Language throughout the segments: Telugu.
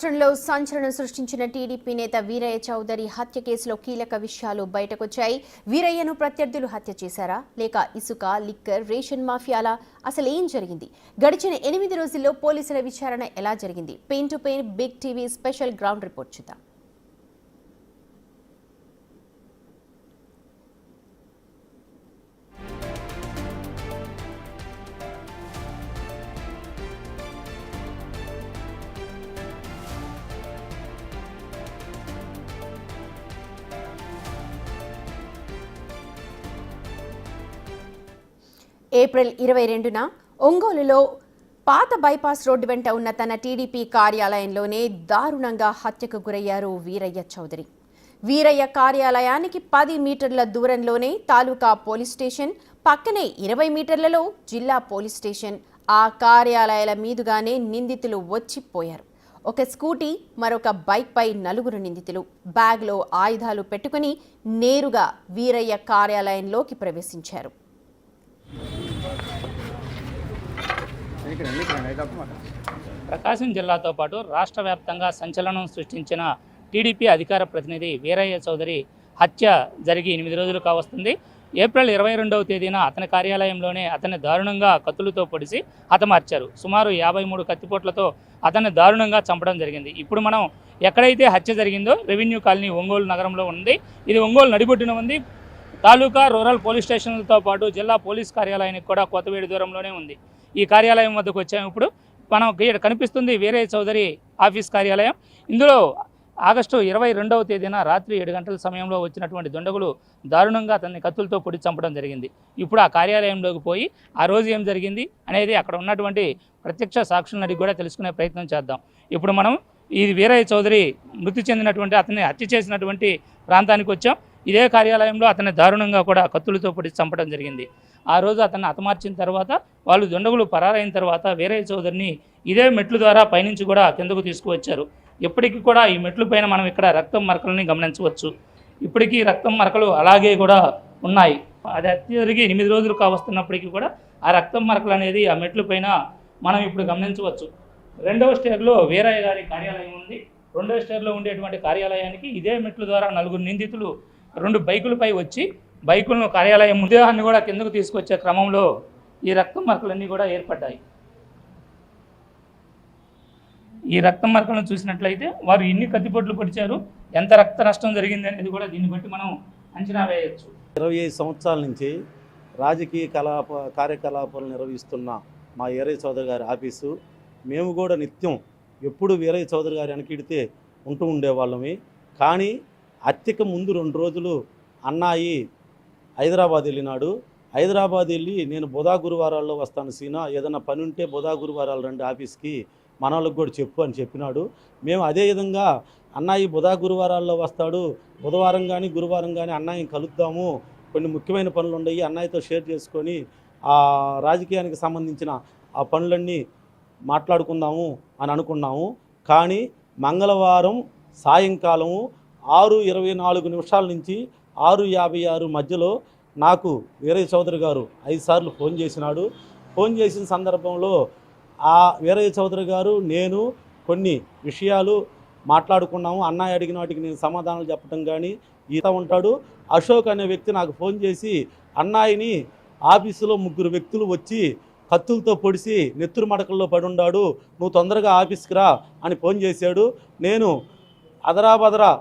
రాష్ట్రంలో సంచలనం సృష్టించిన టీడీపీ నేత వీరయ్య చౌదరి హత్య కేసులో కీలక విషయాలు బయటకొచ్చాయి. వీరయ్యను ప్రత్యర్థులు హత్య చేశారా లేక ఇసుక, లిక్కర్, రేషన్ మాఫియాలా? అసలు ఏం జరిగింది? గడిచిన 8 రోజుల్లో పోలీసుల విచారణ ఎలా జరిగింది? Pin to pin Big TV special ground report చూద్దాం. ఏప్రిల్ 22న ఒంగోలులో పాత బైపాస్ రోడ్డు వెంట ఉన్న తన టీడీపీ కార్యాలయంలోనే దారుణంగా హత్యకు గురయ్యారు వీరయ్య చౌదరి. వీరయ్య కార్యాలయానికి 10 మీటర్ల దూరంలోనే తాలూకా పోలీస్ స్టేషన్, పక్కనే 20 మీటర్లలో జిల్లా పోలీస్ స్టేషన్. ఆ కార్యాలయాల మీదుగానే నిందితులు వచ్చిపోయారు. ఒక స్కూటీ, మరొక బైక్పై 4 నిందితులు బ్యాగ్లో ఆయుధాలు పెట్టుకుని నేరుగా వీరయ్య కార్యాలయంలోకి ప్రవేశించారు. ప్రకాశం జిల్లాతో పాటు రాష్ట్ర వ్యాప్తంగా సంచలనం సృష్టించిన టీడీపీ అధికార ప్రతినిధి వీరయ్య చౌదరి హత్య జరిగి 8 రోజులు కావస్తుంది. ఏప్రిల్ 22వ తేదీన అతని కార్యాలయంలోనే అతన్ని దారుణంగా కత్తులతో పొడిచి హతమార్చారు. సుమారు 53 కత్తిపోట్లతో అతన్ని దారుణంగా చంపడం జరిగింది. ఇప్పుడు మనం ఎక్కడైతే హత్య జరిగిందో రెవెన్యూ కాలనీ ఒంగోలు నగరంలో ఉంది. ఇది ఒంగోలు నడిబొడ్డున ఉంది. తాలూకా రూరల్ పోలీస్ స్టేషన్లతో పాటు జిల్లా పోలీస్ కార్యాలయానికి కూడా కొత్తవేడి దూరంలోనే ఉంది. ఈ కార్యాలయం వద్దకు వచ్చాము. ఇప్పుడు మనం ఇక్కడ కనిపిస్తుంది వీరయ్య చౌదరి ఆఫీస్ కార్యాలయం. ఇందులో ఆగస్టు 22వ తేదీన రాత్రి 7 గంటల సమయంలో వచ్చినటువంటి దుండగులు దారుణంగా అతన్ని కత్తులతో పొడి చంపడం జరిగింది. ఇప్పుడు ఆ కార్యాలయంలోకి పోయి ఆ రోజు ఏం జరిగింది అనేది అక్కడ ఉన్నటువంటి ప్రత్యక్ష సాక్షులను అడిగి కూడా తెలుసుకునే ప్రయత్నం చేద్దాం. ఇప్పుడు మనం ఈ వీరయ్య చౌదరి మృతి చెందినటువంటి అతన్ని హత్య చేసినటువంటి ప్రాంతానికి వచ్చాం. ఇదే కార్యాలయంలో అతన్ని దారుణంగా కూడా కత్తులతో పొడి చంపడం జరిగింది. ఆ రోజు అతన్ని హతమార్చిన తర్వాత వాళ్ళు దుండగులు పరారైన తర్వాత వీరయ్య చౌదరిని ఇదే మెట్ల ద్వారా పైనుంచి కూడా కిందకు తీసుకువచ్చారు. ఇప్పటికీ కూడా ఈ మెట్ల పైన మనం ఇక్కడ రక్తం మరకలని గమనించవచ్చు. ఇప్పటికీ రక్తం మరకలు అలాగే కూడా ఉన్నాయి. అది హత్య జరిగి 8 రోజులు కావస్తున్నప్పటికీ కూడా ఆ రక్తం మరకలు అనేది ఆ మెట్ల పైన మనం ఇప్పుడు గమనించవచ్చు. 2వ స్టేర్లో వీరయ్య గారి కార్యాలయం ఉంది. 2వ స్టేర్లో ఉండేటువంటి కార్యాలయానికి ఇదే మెట్ల ద్వారా 4 నిందితులు 2 బైకులపై వచ్చి బైకులను కార్యాలయం మృతదేహాన్ని కూడా కిందకు తీసుకొచ్చే క్రమంలో ఈ రక్తం మరకలన్నీ కూడా ఏర్పడ్డాయి. ఈ రక్తం మరకలను చూసినట్లయితే వారు ఎన్ని కత్తిపోట్లు పొడిచారు, ఎంత రక్త నష్టం జరిగింది అనేది కూడా దీన్ని బట్టి మనం అంచనా వేయవచ్చు. 25 సంవత్సరాల నుంచి రాజకీయ కార్యకలాపాలు నిర్వహిస్తున్న మా వీరయ్య చౌదరి గారి ఆఫీసు, మేము కూడా నిత్యం ఎప్పుడు వీరయ్య చౌదరి గారి వెనకిడితే ఉంటూ ఉండేవాళ్ళమి. కానీ హత్యకు ముందు 2 రోజులు అన్నాయి హైదరాబాద్ వెళ్ళినాడు. హైదరాబాద్ వెళ్ళి నేను బుధ గురువారాల్లో వస్తాను సీనా, ఏదైనా పని ఉంటే బుధ గురువారాలు రండి ఆఫీస్కి, మన వాళ్ళకి కూడా చెప్పు అని చెప్పినాడు. మేము అదే విధంగా అన్నయ్య బుధ గురువారాల్లో వస్తాడు, బుధవారం కానీ గురువారం కానీ అన్నయ్యని కలుద్దాము, కొన్ని ముఖ్యమైన పనులు ఉన్నాయి అన్నయ్యతో షేర్ చేసుకొని ఆ రాజకీయానికి సంబంధించిన ఆ పనులన్నీ మాట్లాడుకుందాము అని అనుకున్నాము. కానీ మంగళవారం సాయంకాలము 6:24 నుంచి 6:56 మధ్యలో నాకు వీరయ్య చౌదరి గారు 5 సార్లు ఫోన్ చేసినాడు. ఫోన్ చేసిన సందర్భంలో ఆ వీరయ్య చౌదరి గారు నేను కొన్ని విషయాలు మాట్లాడుకున్నాము. అన్నయ్య అడిగిన వాటికి నేను సమాధానాలు చెప్పడం కానీ ఈత ఉంటాడు. అశోక్ అనే వ్యక్తి నాకు ఫోన్ చేసి అన్నయ్యని ఆఫీసులో 3 వ్యక్తులు వచ్చి కత్తులతో పొడిసి నెత్తురు మడకల్లో పడి ఉన్నాడు, నువ్వు తొందరగా ఆఫీస్కి రా అని ఫోన్ చేశాడు. నేను అదరాబదరా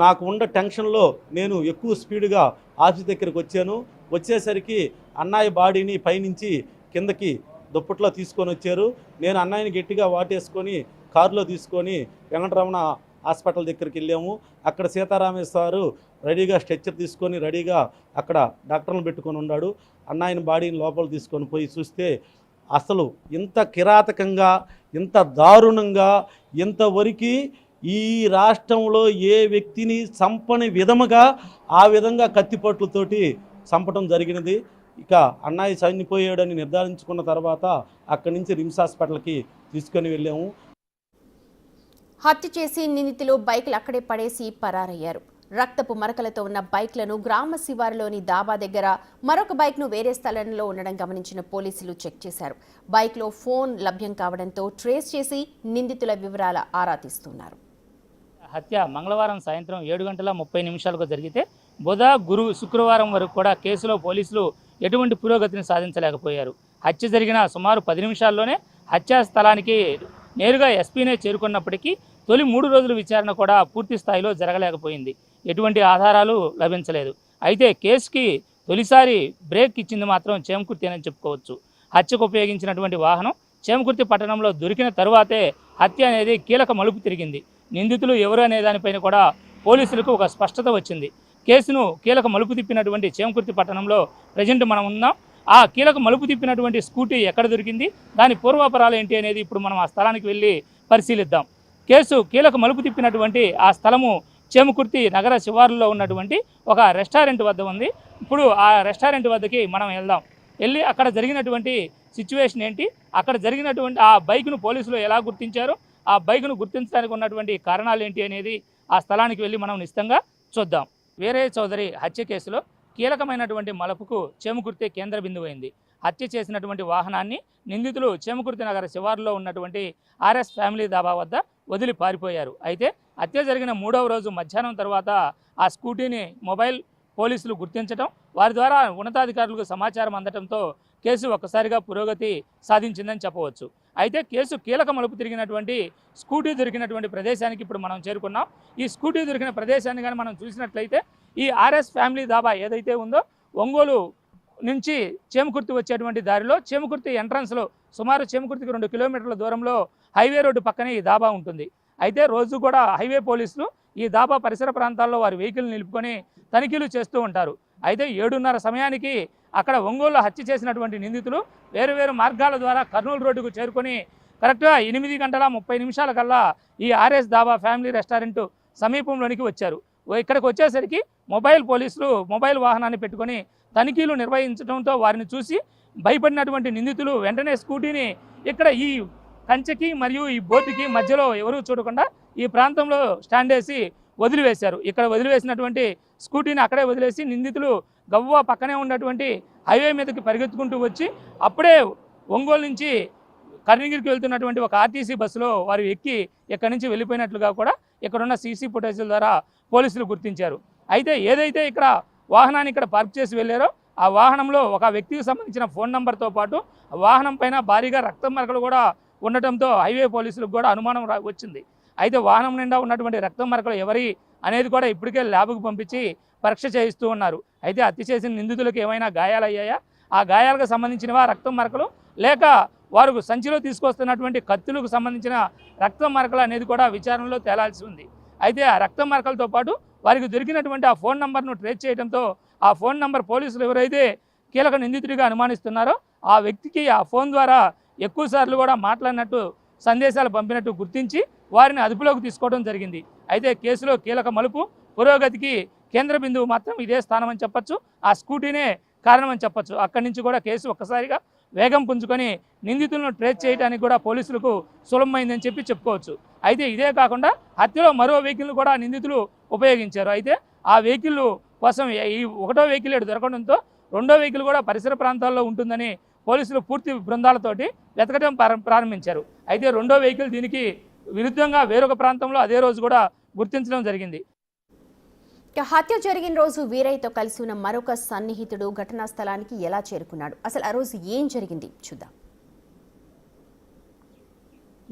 నాకు ఉన్న టెన్షన్లో నేను ఎక్కువ స్పీడ్గా ఆఫీస్ దగ్గరికి వచ్చాను. వచ్చేసరికి అన్నయ్య బాడీని పైనుంచి కిందకి దుప్పట్లో తీసుకొని వచ్చారు. నేను అన్నయ్యని గట్టిగా వాటేసుకొని కారులో తీసుకొని వెంకటరమణ హాస్పిటల్ దగ్గరికి వెళ్ళాము. అక్కడ సీతారామేశ్వరు రెడీగా స్ట్రెచ్చర్ తీసుకొని రెడీగా అక్కడ డాక్టర్లు పెట్టుకొని ఉన్నాడు. అన్నయ్యని బాడీని లోపల తీసుకొని పోయి చూస్తే అసలు ఇంత కిరాతకంగా, ఇంత దారుణంగా, ఇంతవరకు ఈ రాష్ట్రంలో ఏ వ్యక్తిని చంపని విధముగా ఆ విధంగా కత్తిపట్లతోటి చంపడం జరిగినది. ఇక అన్నయ్య చనిపోయాడని నిర్ధారించుకున్న తర్వాత అక్కడి నుంచి రిమ్స్ హాస్పిటల్కి తీసుకొని వెళ్ళాము. హత్య చేసి నిందితులు బైకులు అక్కడే పడేసి పరారయ్యారు. రక్తపు మరకలతో ఉన్న బైక్లను గ్రామ శివారులోని దాబా దగ్గర మరొక బైక్ను వేరే స్థలంలో ఉండడం గమనించిన పోలీసులు చెక్ చేశారు. బైక్లో ఫోన్ లభ్యం కావడంతో ట్రేస్ చేసి నిందితుల వివరాల ఆరా తీస్తున్నారు. హత్య మంగళవారం సాయంత్రం 7:30 జరిగితే బుధ, గురు, శుక్రవారం వరకు కూడా కేసులో పోలీసులు ఎటువంటి పురోగతిని సాధించలేకపోయారు. హత్య జరిగిన సుమారు 10 నిమిషాల్లోనే హత్యా స్థలానికి నేరుగా ఎస్పీనే చేరుకున్నప్పటికీ తొలి 3 రోజుల విచారణ కూడా పూర్తి స్థాయిలో జరగలేకపోయింది. ఎటువంటి ఆధారాలు లభించలేదు. అయితే కేసుకి తొలిసారి బ్రేక్ ఇచ్చింది మాత్రం చేమకుర్తేనని చెప్పుకోవచ్చు. హత్యకు ఉపయోగించినటువంటి వాహనం చేమకుర్తి పట్టణంలో దొరికిన తరువాతే హత్య అనేది కీలక మలుపు తిరిగింది. నిందితులు ఎవరు అనే దానిపైన కూడా పోలీసులకు ఒక స్పష్టత వచ్చింది. కేసును కీలక మలుపు తిప్పినటువంటి చేమకుర్తి పట్టణంలో ప్రజెంట్ మనం ఉన్నాం. ఆ కీలక మలుపు తిప్పినటువంటి స్కూటీ ఎక్కడ దొరికింది, దాని పూర్వాపరాలు ఏంటి అనేది ఇప్పుడు మనం ఆ స్థలానికి వెళ్ళి పరిశీలిద్దాం. కేసు కీలక మలుపు తిప్పినటువంటి ఆ స్థలము చేమకుర్తి నగర శివారులో ఉన్నటువంటి ఒక రెస్టారెంట్ వద్ద ఉంది. ఇప్పుడు ఆ రెస్టారెంట్ వద్దకి మనం వెళ్ళి అక్కడ జరిగినటువంటి సిచ్యువేషన్ ఏంటి, అక్కడ జరిగినటువంటి ఆ బైక్ను పోలీసులు ఎలా గుర్తించారు, ఆ బైక్ను గుర్తించడానికి ఉన్నటువంటి కారణాలు ఏంటి అనేది ఆ స్థలానికి వెళ్ళి మనం నిశ్చితంగా చూద్దాం. వీరయ్య చౌదరి హత్య కేసులో కీలకమైనటువంటి మలుపుకు చేమకుర్తి కేంద్ర బిందువైంది. హత్య చేసినటువంటి వాహనాన్ని నిందితులు చేమకుర్తి నగర శివారులో ఉన్నటువంటి ఆర్ఎస్ ఫ్యామిలీ దాబా వద్ద వదిలి పారిపోయారు. అయితే హత్య జరిగిన 3వ రోజు మధ్యాహ్నం తర్వాత ఆ స్కూటీని మొబైల్ పోలీసులు గుర్తించడం, వారి ద్వారా ఉన్నతాధికారులకు సమాచారం అందడంతో కేసు ఒక్కసారిగా పురోగతి సాధించిందని చెప్పవచ్చు. అయితే కేసు కీలక మలుపు తిరిగినటువంటి స్కూటీ దొరికినటువంటి ప్రదేశానికి ఇప్పుడు మనం చేరుకున్నాం. ఈ స్కూటీ దొరికిన ప్రదేశాన్ని కానీ మనం చూసినట్లయితే ఈ ఆర్ఎస్ ఫ్యామిలీ దాబా ఏదైతే ఉందో ఒంగోలు నుంచి చేమకుర్తి వచ్చేటువంటి దారిలో చేమకుర్తి ఎంట్రన్స్లో సుమారు చేమకుర్తికి 2 కిలోమీటర్ల దూరంలో హైవే రోడ్డు పక్కనే ఈ దాబా ఉంటుంది. అయితే రోజు కూడా హైవే పోలీసులు ఈ దాబా పరిసర ప్రాంతాల్లో వారి వెహికల్ నిలుపుకొని తనిఖీలు చేస్తూ ఉంటారు. అయితే 7:30 సమయానికి అక్కడ ఒంగోలులో హత్య చేసినటువంటి నిందితులు వేరు మార్గాల ద్వారా కర్నూలు రోడ్డుకు చేరుకొని కరెక్ట్గా 8:30 కల్లా ఈ ఆర్ఎస్ దాబా ఫ్యామిలీ రెస్టారెంట్ సమీపంలోనికి వచ్చారు. ఇక్కడికి వచ్చేసరికి పోలీసులు మొబైల్ వాహనాన్ని పెట్టుకొని తనిఖీలు నిర్వహించడంతో వారిని చూసి భయపడినటువంటి నిందితులు వెంటనే స్కూటీని ఇక్కడ ఈ కంచెకి మరియు ఈ బోర్డుకి మధ్యలో ఎవరూ చూడకుండా ఈ ప్రాంతంలో స్టాండ్ వేసి వదిలివేశారు. ఇక్కడ వదిలివేసినటువంటి స్కూటీని అక్కడే వదిలేసి నిందితులు గవ్వ పక్కనే ఉన్నటువంటి హైవే మీదకి పరిగెత్తుకుంటూ వచ్చి అప్పుడే ఒంగోలు నుంచి కర్ణగిరికి వెళ్తున్నటువంటి ఒక ఆర్టీసీ బస్సులో వారు ఎక్కి ఇక్కడి నుంచి వెళ్ళిపోయినట్లుగా కూడా ఇక్కడున్న సీసీ ఫుటేజ్ల ద్వారా పోలీసులు గుర్తించారు. అయితే ఏదైతే ఇక్కడ వాహనాన్ని ఇక్కడ పార్క్ చేసి వెళ్ళారో ఆ వాహనంలో ఒక వ్యక్తికి సంబంధించిన ఫోన్ నెంబర్తో పాటు వాహనం పైన భారీగా రక్తం మరకలు కూడా ఉండటంతో హైవే పోలీసులకు కూడా అనుమానం వచ్చింది. అయితే వాహనం నిండా ఉన్నటువంటి రక్తం మరకలు ఎవరి అనేది కూడా ఇప్పటికే ల్యాబ్కు పంపించి పరీక్ష చేయిస్తూ ఉన్నారు. అయితే హత్య చేసిన నిందితులకు ఏమైనా గాయాలయ్యాయా, ఆ గాయాలకు సంబంధించినవా రక్తం మరకలు, లేక వారు సంచిలో తీసుకొస్తున్నటువంటి కత్తులకు సంబంధించిన రక్తం మరకలు అనేది కూడా విచారణలో తేలాల్సి ఉంది. అయితే ఆ రక్తం మరకలతో పాటు వారికి దొరికినటువంటి ఆ ఫోన్ నంబర్ను ట్రేస్ చేయడంతో ఆ ఫోన్ నంబర్ పోలీసులు ఎవరైతే కీలక నిందితుడిగా అనుమానిస్తున్నారో ఆ వ్యక్తికి ఆ ఫోన్ ద్వారా ఎక్కువసార్లు కూడా మాట్లాడినట్టు సందేశాలు పంపినట్టు గుర్తించి వారిని అదుపులోకి తీసుకోవడం జరిగింది. అయితే కేసులో కీలక మలుపు పురోగతికి కేంద్ర బిందువు మాత్రం ఇదే స్థానం అని చెప్పచ్చు, ఆ స్కూటీనే కారణం అని చెప్పచ్చు. అక్కడి నుంచి కూడా కేసు ఒక్కసారిగా వేగం పుంజుకొని నిందితులను ట్రేస్ చేయడానికి కూడా పోలీసులకు సులభమైందని చెప్పుకోవచ్చు. అయితే ఇదే కాకుండా హత్యలో మరో వెహికల్ను కూడా నిందితులు ఉపయోగించారు. అయితే ఆ వెహికల్ కోసం ఈ 1వ వెహికల్ దొరకడంతో 2వ వెహికల్ కూడా పరిసర ప్రాంతాల్లో ఉంటుందని పోలీసులు పూర్తి బృందాలతోటి వెతకడం ప్రారంభించారు. అయితే 2వ వెహికల్ దీనికి విరుద్ధంగా వేరొక ప్రాంతంలో అదే రోజు కూడా గుర్తించడం జరిగింది. హత్య జరిగిన రోజు వీరయ్యతో కలిసి ఉన్న మరొక సన్నిహితుడు ఘటనా స్థలానికి ఎలా చేరుకున్నాడు, అసలు ఆ రోజు ఏం జరిగింది చూద్దాం.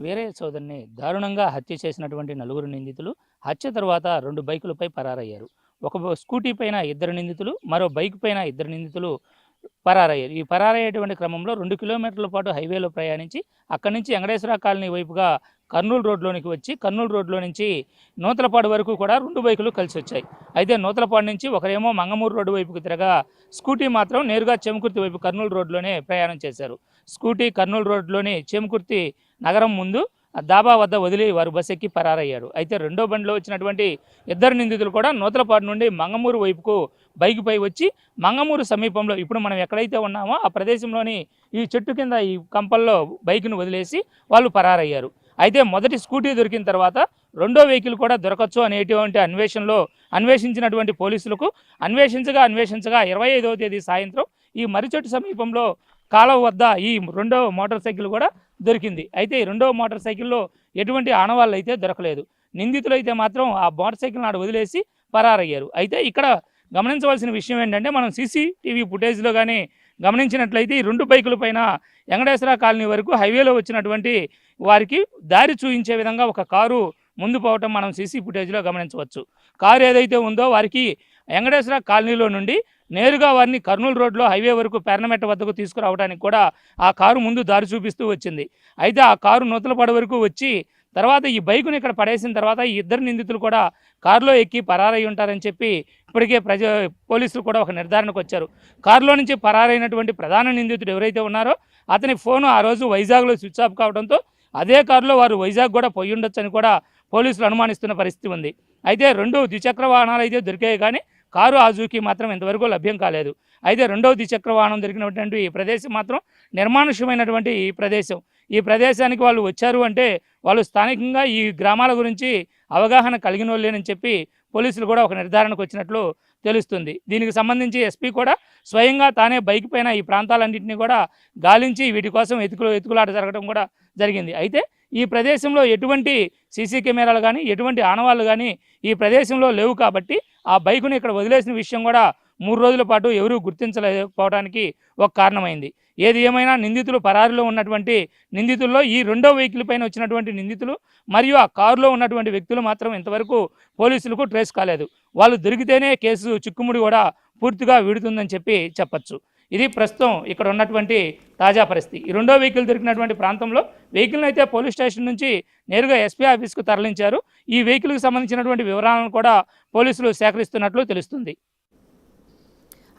వీరయ్య చౌదరిని దారుణంగా హత్య చేసినటువంటి 4 నిందితులు హత్య తర్వాత 2 బైకులపై పరారయ్యారు. ఒక స్కూటీ పైన 2 నిందితులు, మరో బైక్ పైన 2 నిందితులు పరారయ్యారు. ఈ పరారయ్యేటువంటి క్రమంలో 2 కిలోమీటర్ల పాటు హైవేలో ప్రయాణించి అక్కడి నుంచి వెంకటేశ్వర కాలనీ వైపుగా కర్నూలు రోడ్లోనికి వచ్చి కర్నూలు రోడ్లో నుంచి నూతలపాడు వరకు కూడా 2 బైకులు కలిసి వచ్చాయి. అయితే నూతలపాడు నుంచి ఒకరేమో మంగమూరు రోడ్డు వైపుకు తిరగా స్కూటీ మాత్రం నేరుగా చేమకుర్తి వైపు కర్నూలు రోడ్లోనే ప్రయాణం చేశారు. స్కూటీ కర్నూలు రోడ్లోని చేమకుర్తి నగరం ముందు దాబా వద్ద వదిలి వారు బస్ ఎక్కి పరారయ్యారు. అయితే 2వ బండిలో వచ్చినటువంటి 2 నిందితులు కూడా నూతలపాడు నుండి మంగమూరు వైపుకు బైకుపై వచ్చి మంగమూరు సమీపంలో ఇప్పుడు మనం ఎక్కడైతే ఉన్నామో ఆ ప్రదేశంలోని ఈ చెట్టు కింద ఈ కంపల్లో బైక్ను వదిలేసి వాళ్ళు పరారయ్యారు. అయితే మొదటి స్కూటీ దొరికిన తర్వాత రెండో వెహికల్ కూడా దొరకచ్చు అనేటువంటి అన్వేషించినటువంటి పోలీసులకు అన్వేషించగా 25వ తేదీ సాయంత్రం ఈ మర్రిచెట్టు సమీపంలో కాలువ వద్ద ఈ రెండవ మోటార్ సైకిల్ కూడా దొరికింది. అయితే ఈ రెండవ మోటార్ సైకిల్లో ఎటువంటి ఆనవాళ్ళు అయితే దొరకలేదు. నిందితులు అయితే మాత్రం ఆ మోటార్ సైకిల్ నాడు వదిలేసి పరారయ్యారు. అయితే ఇక్కడ గమనించవలసిన విషయం ఏంటంటే మనం సీసీటీవీ ఫుటేజ్లో కానీ గమనించినట్లయితే ఈ రెండు బైకుల పైన వెంకటేశ్వర కాలనీ వరకు హైవేలో వచ్చినటువంటి వారికి దారి చూపించే విధంగా ఒక కారు ముందు పోవటం మనం సీసీ ఫుటేజ్లో గమనించవచ్చు. కారు ఏదైతే ఉందో వారికి వెంకటేశ్వర కాలనీలో నుండి నేరుగా వారిని కర్నూలు రోడ్లో హైవే వరకు పెర్నమెట్ట వద్దకు తీసుకురావడానికి కూడా ఆ కారు ముందు దారి చూపిస్తూ వచ్చింది. అయితే ఆ కారు నూతలపాడు వరకు వచ్చి తర్వాత ఈ బైకుని ఇక్కడ పడేసిన తర్వాత ఈ ఇద్దరు నిందితులు కూడా కారులో ఎక్కి పరారై ఉంటారని చెప్పి ఇప్పటికే పోలీసులు కూడా ఒక నిర్ధారణకు వచ్చారు. కారులో నుంచి పరారైనటువంటి ప్రధాన నిందితుడు ఎవరైతే ఉన్నారో అతని ఫోను ఆ రోజు వైజాగ్లో స్విచ్ ఆఫ్ కావడంతో అదే కారులో వారు వైజాగ్ కూడా పోయి ఉండొచ్చు అని కూడా పోలీసులు అనుమానిస్తున్న పరిస్థితి ఉంది. అయితే రెండు ద్విచక్ర వాహనాలు అయితే దొరికాయి కానీ కారు ఆజూకీ మాత్రం ఇంతవరకు లభ్యం కాలేదు. అయితే రెండవ ద్విచక్ర వాహనం దొరికినటువంటి ఈ ప్రదేశం మాత్రం నిర్మానుష్యమైనటువంటి ఈ ప్రదేశం. ఈ ప్రదేశానికి వాళ్ళు వచ్చారు అంటే వాళ్ళు స్థానికంగా ఈ గ్రామాల గురించి అవగాహన కలిగిన వాళ్ళేనని చెప్పి పోలీసులు కూడా ఒక నిర్ధారణకు వచ్చినట్లు తెలుస్తుంది. దీనికి సంబంధించి ఎస్పీ కూడా స్వయంగా తానే బైక్ పైన ఈ ప్రాంతాలన్నింటినీ కూడా గాలించి వీటి కోసం ఎతుకులాట జరగడం కూడా జరిగింది. అయితే ఈ ప్రదేశంలో ఎటువంటి సీసీ కెమెరాలు కానీ ఎటువంటి ఆనవాళ్ళు కానీ ఈ ప్రదేశంలో లేవు కాబట్టి ఆ బైకుని ఇక్కడ వదిలేసిన విషయం కూడా 3 రోజుల పాటు ఎవరూ గుర్తించలేకపోవడానికి ఒక కారణమైంది. ఏది ఏమైనా నిందితులు పరారీలో ఉన్నటువంటి నిందితుల్లో ఈ రెండో వెహికల్ పైన వచ్చినటువంటి నిందితులు మరియు ఆ కారులో ఉన్నటువంటి వ్యక్తులు మాత్రం ఇంతవరకు పోలీసులకు ట్రేస్ కాలేదు. వాళ్ళు దొరికితేనే కేసు చిక్కుముడి కూడా పూర్తిగా వీడుతుందని చెప్పచ్చు. ఇది ప్రస్తుతం ఇక్కడ ఉన్నటువంటి తాజా పరిస్థితి. ఈ రెండో వెహికల్ దొరికినటువంటి ప్రాంతంలో వెహికల్ని అయితే పోలీస్ స్టేషన్ నుంచి నేరుగా ఎస్పీ ఆఫీస్కు తరలించారు. ఈ వెహికల్కి సంబంధించినటువంటి వివరాలను కూడా పోలీసులు సేకరిస్తున్నట్లు తెలుస్తుంది.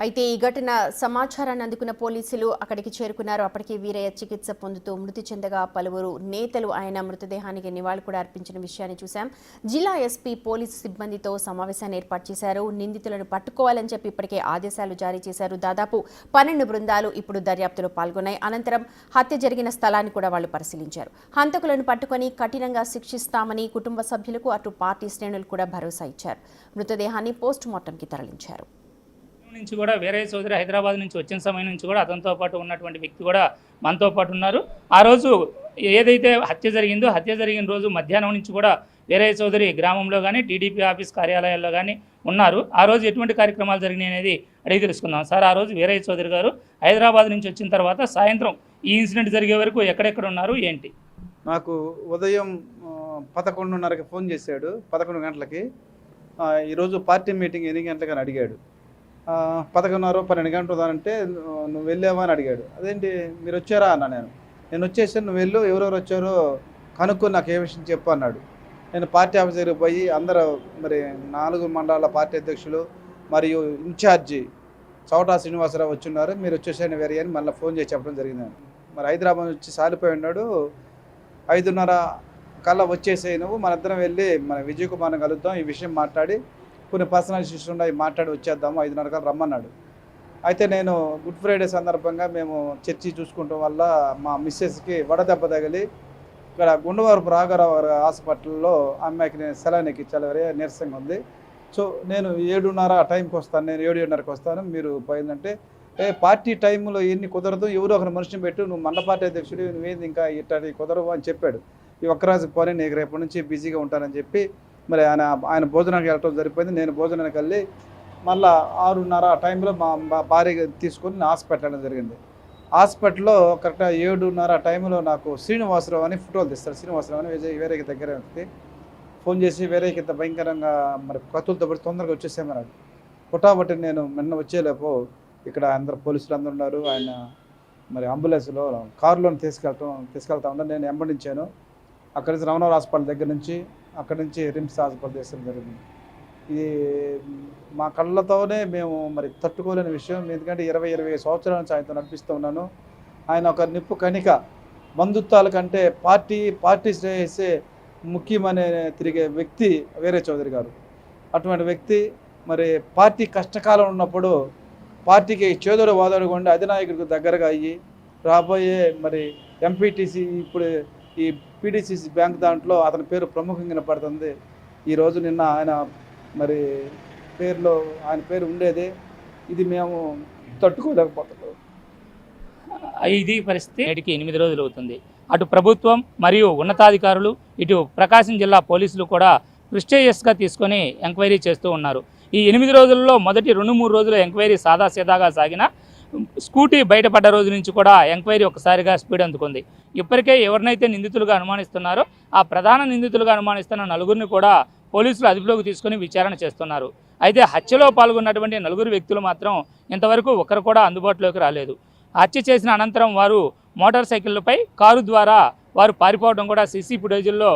అయితే ఈ ఘటన సమాచారాన్ని అందుకున్న పోలీసులు అక్కడికి చేరుకున్నారు. అప్పటికే వీరయ్య చికిత్స పొందుతూ మృతి చెందగా పలువురు నేతలు ఆయన మృతదేహానికి నివాళులు కూడా అర్పించిన విషయాన్ని చూశాం. జిల్లా ఎస్పీ పోలీసు సిబ్బందితో సమావేశాన్ని ఏర్పాటు చేశారు. నిందితులను పట్టుకోవాలని చెప్పి ఇప్పటికే ఆదేశాలు జారీ చేశారు. దాదాపు 12 బృందాలు ఇప్పుడు దర్యాప్తులో పాల్గొన్నాయి. అనంతరం హత్య జరిగిన స్థలాన్ని కూడా వాళ్ళు పరిశీలించారు. హంతకులను పట్టుకొని కఠినంగా శిక్షిస్తామని కుటుంబ సభ్యులకు అటు పార్టీ శ్రేణులు కూడా భరోసా ఇచ్చారు. మృతదేహాన్ని పోస్ట్ మార్టంకి తరలించారు. నుంచి కూడా వీరయ్య చౌదరి హైదరాబాద్ నుంచి వచ్చిన సమయం నుంచి కూడా అతనితో పాటు ఉన్నటువంటి వ్యక్తి కూడా మనతో పాటు ఉన్నారు. ఆ రోజు ఏదైతే హత్య జరిగిన రోజు మధ్యాహ్నం నుంచి కూడా వీరయ్య చౌదరి గ్రామంలో కానీ టీడీపీ ఆఫీస్ కార్యాలయాల్లో కానీ ఉన్నారు. ఆ రోజు ఎటువంటి కార్యక్రమాలు జరిగినాయి అనేది అడిగి తెలుసుకుందాం. సార్, ఆ రోజు వీరయ్య చౌదరి గారు హైదరాబాద్ నుంచి వచ్చిన తర్వాత సాయంత్రం ఈ ఇన్సిడెంట్ జరిగే వరకు ఎక్కడెక్కడ ఉన్నారు ఏంటి? నాకు ఉదయం 11:30కి ఫోన్ చేశాడు. 11 గంటలకి ఈరోజు పార్టీ మీటింగ్ ఎన్ని గంటలకని అడిగాడు. 11:30 12 గంటలు అంటే నువ్వు వెళ్ళావా అని అడిగాడు. అదేంటి మీరు వచ్చారా అన్నా. నేను వచ్చేసాను, నువ్వు వెళ్ళు, ఎవరెవరు వచ్చారో కనుక్కొని నాకు ఏ విషయం చెప్పు అన్నాడు. నేను పార్టీ ఆఫీస్ దగ్గరికి పోయి అందరూ మరి 4 మండలాల పార్టీ అధ్యక్షులు మరియు ఇన్ఛార్జి చౌటా శ్రీనివాసరావు వచ్చున్నారు, మీరు వచ్చేసాను వేరే అని మళ్ళీ ఫోన్ చేసి చెప్పడం జరిగింది. మరి హైదరాబాద్ వచ్చి సాలిపోయి ఉన్నాడు. 5:30 కల్లా వచ్చేసాయి నువ్వు, మనిద్దరం వెళ్ళి మన విజయ్ కుమార్ని కలుద్దాం, ఈ విషయం మాట్లాడి కొన్ని పర్సనల్ ఇష్యూస్ ఉన్నాయి మాట్లాడి వచ్చేద్దాము, 5:30 కల్లా రమ్మన్నాడు. అయితే నేను గుడ్ ఫ్రైడే సందర్భంగా మేము చర్చి చూసుకుంటాం వల్ల మా మిస్సెస్కి వడదెబ్బ తగిలి ఇక్కడ గుండవరపు రాఘరావు హాస్పిటల్లో అమ్మాయికి నేను సెలవుని ఎక్కించాలి, నీరసంగా ఉంది. సో నేను 7:30 టైంకి వస్తాను, నేను 7:30కి వస్తాను, మీరు పోయిందంటే పార్టీ టైంలో ఎన్ని కుదరదు, ఎవరో ఒకరి మనిషిని పెట్టు, నువ్వు మండల పార్టీ అధ్యక్షుడు, నువ్వేది ఇంకా ఇట్టని కుదరవు అని చెప్పాడు. ఈ ఒక్కరాజు పోనీ నీకు రేపటి నుంచి బిజీగా ఉంటానని చెప్పి మరి ఆయన భోజనానికి వెళ్ళటం సరిపోయింది. నేను భోజనానికి వెళ్ళి మళ్ళీ 6:30 టైంలో మా భార్య తీసుకొని హాస్పిటల్ వెళ్ళడం జరిగింది. హాస్పిటల్లో కరెక్ట్గా 7:30 టైంలో నాకు శ్రీనివాసరావు అని ఫోటోలు తీస్తాడు. శ్రీనివాసరావు అని వేరేకి దగ్గర ఫోన్ చేసి వేరేకి ఇంత భయంకరంగా మరి కత్తులతో పడి తొందరగా వచ్చేసేమన్నాడు. పుటాబట్టి నేను నిన్న వచ్చేలేపు ఇక్కడ అందరు పోలీసులు అందరు ఉన్నారు, ఆయన మరి అంబులెన్స్లో కారులో తీసుకెళ్తా ఉన్నారు. నేను వెంబడించాను. అక్కడి నుంచి రమణవరం హాస్పిటల్ దగ్గర నుంచి అక్కడి నుంచి రిమ్స్ హాస్పిటల్ తీసుకెళ్ళడం జరిగింది. ఇది మా కళ్ళతోనే మేము మరి తట్టుకోలేని విషయం. ఎందుకంటే 20-25 సంవత్సరాల నుంచి ఆయనతో నడిపిస్తూ ఉన్నాను. ఆయన ఒక నిప్పు కణిక, బంధుత్వాల కంటే పార్టీ శ్రేయస్సే ముఖ్యమనే తిరిగే వ్యక్తి వీరయ్య చౌదరి గారు. అటువంటి వ్యక్తి మరి పార్టీ కష్టకాలం ఉన్నప్పుడు పార్టీకి చేదోడు వాదోడుగా ఉండి అధినాయకుడికి దగ్గరగా అయ్యి రాబోయే మరి ఎంపీటీసీ ఇప్పుడు ఈ పీడీసీసీ బ్యాంక్ దాంట్లో అతని పేరు ప్రముఖంగా వినపడుతుంది. ఈరోజు నిన్న ఆయన మరి ఆయన పేరు ఉండేదే. ఇది మేము తట్టుకోలేకపోతున్నాం. ఇది పరిస్థితి. నేటికి 8 రోజులు అవుతుంది. అటు ప్రభుత్వం మరియు ఉన్నతాధికారులు, ఇటు ప్రకాశం జిల్లా పోలీసులు కూడా ప్రిస్టేజియస్గా తీసుకొని ఎంక్వైరీ చేస్తూ ఉన్నారు. ఈ 8 రోజుల్లో మొదటి 2-3 రోజులు ఎంక్వైరీ సాదాసీదాగా సాగిన స్కూటీ బయటపడ్డ రోజు నుంచి కూడా ఎంక్వైరీ ఒకసారిగా స్పీడ్ అందుకుంది. ఇప్పటికే ఎవరినైతే నిందితులుగా అనుమానిస్తున్నారో ఆ ప్రధాన నిందితులుగా అనుమానిస్తున్న 4గురిని కూడా పోలీసులు అదుపులోకి తీసుకొని విచారణ చేస్తున్నారు. అయితే హత్యలో పాల్గొన్నటువంటి 4 వ్యక్తులు మాత్రం ఇంతవరకు ఒకరు కూడా అందుబాటులోకి రాలేదు. హత్య చేసిన అనంతరం వారు మోటార్ సైకిళ్లపై కారు ద్వారా వారు పారిపోవడం కూడా సీసీ ఫుటేజీల్లో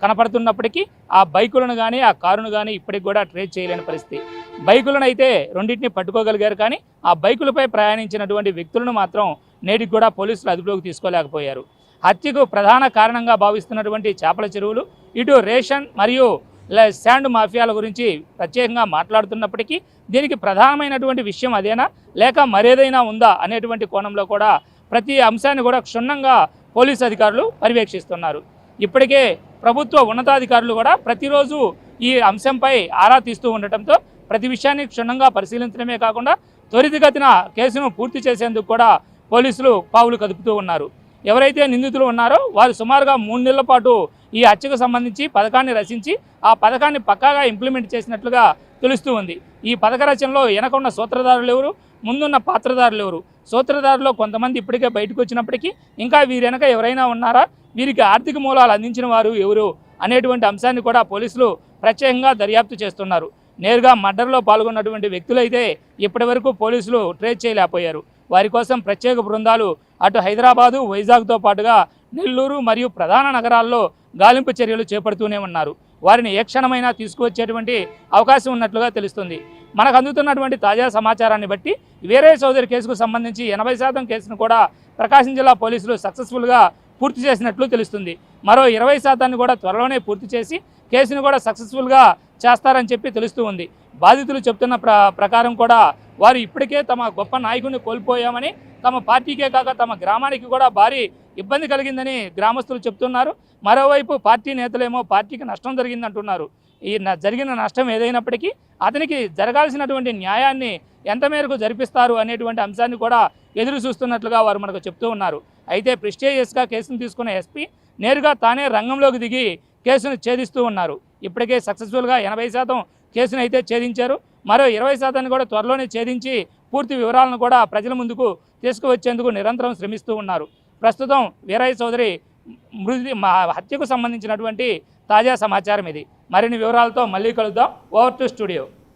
కనపడుతున్నప్పటికీ ఆ బైకులను కానీ ఆ కారును కానీ ఇప్పటికి కూడా ట్రేస్ చేయలేని పరిస్థితి. బైకులను అయితే రెండింటిని పట్టుకోగలిగారు, కానీ ఆ బైకులపై ప్రయాణించినటువంటి వ్యక్తులను మాత్రం నేటికి కూడా పోలీసులు అదుపులోకి తీసుకోలేకపోయారు. హత్యకు ప్రధాన కారణంగా భావిస్తున్నటువంటి చేపల చెరువులు, ఇటు రేషన్ మరియు శాండ్ మాఫియాల గురించి ప్రత్యేకంగా మాట్లాడుతున్నప్పటికీ దీనికి ప్రధానమైనటువంటి విషయం అదేనా లేక మరేదైనా ఉందా అనేటువంటి కోణంలో కూడా ప్రతి అంశాన్ని కూడా క్షుణ్ణంగా పోలీసు అధికారులు పర్యవేక్షిస్తున్నారు. ఇప్పటికే ప్రభుత్వ ఉన్నతాధికారులు కూడా ప్రతిరోజు ఈ అంశంపై ఆరా తీస్తూ ఉండటంతో ప్రతి విషయాన్ని క్షుణ్ణంగా పరిశీలించడమే కాకుండా త్వరితగతిన కేసును పూర్తి చేసేందుకు కూడా పోలీసులు పావులు కదుపుతూ ఉన్నారు. ఎవరైతే నిందితులు ఉన్నారో వారు సుమారుగా 3 నెలల పాటు ఈ హత్యకు సంబంధించి పథకాన్ని రచించి ఆ పథకాన్ని పక్కాగా ఇంప్లిమెంట్ చేసినట్లుగా తెలుస్తూ ఉంది. ఈ పథక రచనలో వెనకున్న సూత్రధారులు ఎవరు, ముందున్న పాత్రధారులు ఎవరు, సూత్రధారులో కొంతమంది ఇప్పటికే బయటకు వచ్చినప్పటికీ ఇంకా వీరి వెనక ఎవరైనా ఉన్నారా, వీరికి ఆర్థిక మూలాలు అందించిన వారు ఎవరు అనేటువంటి అంశాన్ని కూడా పోలీసులు ప్రత్యేకంగా దర్యాప్తు చేస్తున్నారు. నేరుగా మర్డర్లో పాల్గొన్నటువంటి వ్యక్తులైతే ఇప్పటి వరకు పోలీసులు ట్రేస్ చేయలేకపోయారు. వారి కోసం ప్రత్యేక బృందాలు అటు హైదరాబాదు, వైజాగ్తో పాటుగా నెల్లూరు మరియు ప్రధాన నగరాల్లో గాలింపు చర్యలు చేపడుతూనే ఉన్నారు. వారిని ఏ క్షణమైనా తీసుకువచ్చేటువంటి అవకాశం ఉన్నట్లుగా తెలుస్తుంది. మనకు అందుతున్నటువంటి తాజా సమాచారాన్ని బట్టి వీరయ్య చౌదరి కేసుకు సంబంధించి 80% కేసును కూడా ప్రకాశం జిల్లా పోలీసులు సక్సెస్ఫుల్గా పూర్తి చేసినట్లు తెలుస్తుంది. మరో 20% కూడా త్వరలోనే పూర్తి చేసి కేసును కూడా సక్సెస్ఫుల్గా చేస్తారని చెప్పి తెలుస్తూ ఉంది. బాధితులు చెప్తున్న ప్రకారం కూడా వారు ఇప్పటికే తమ గొప్ప నాయకుడిని కోల్పోయామని, తమ పార్టీకే కాక తమ గ్రామానికి కూడా భారీ ఇబ్బంది కలిగిందని గ్రామస్తులు చెప్తున్నారు. మరోవైపు పార్టీ నేతలేమో పార్టీకి నష్టం జరిగిందంటున్నారు. ఈ జరిగిన నష్టం ఏదైనప్పటికీ అతనికి జరగాల్సినటువంటి న్యాయాన్ని ఎంత మేరకు జరిపిస్తారు అనేటువంటి అంశాన్ని కూడా ఎదురు చూస్తున్నట్లుగా వారు మనకు చెప్తూ ఉన్నారు. అయితే ప్రిస్టేజియస్గా కేసును తీసుకున్న ఎస్పీ నేరుగా తానే రంగంలోకి దిగి కేసును ఛేదిస్తూ ఉన్నారు. ఇప్పటికే సక్సెస్ఫుల్గా 80% కేసును అయితే ఛేదించారు. మరో 20% కూడా త్వరలోనే ఛేదించి పూర్తి వివరాలను కూడా ప్రజల ముందుకు తీసుకువచ్చేందుకు నిరంతరం శ్రమిస్తూ ఉన్నారు. ప్రస్తుతం వీరయ్య చౌదరి హత్యకు సంబంధించినటువంటి తాజా సమాచారం ఇది. మరిన్ని వివరాలతో మళ్ళీ కలుద్దాం. Over to studio.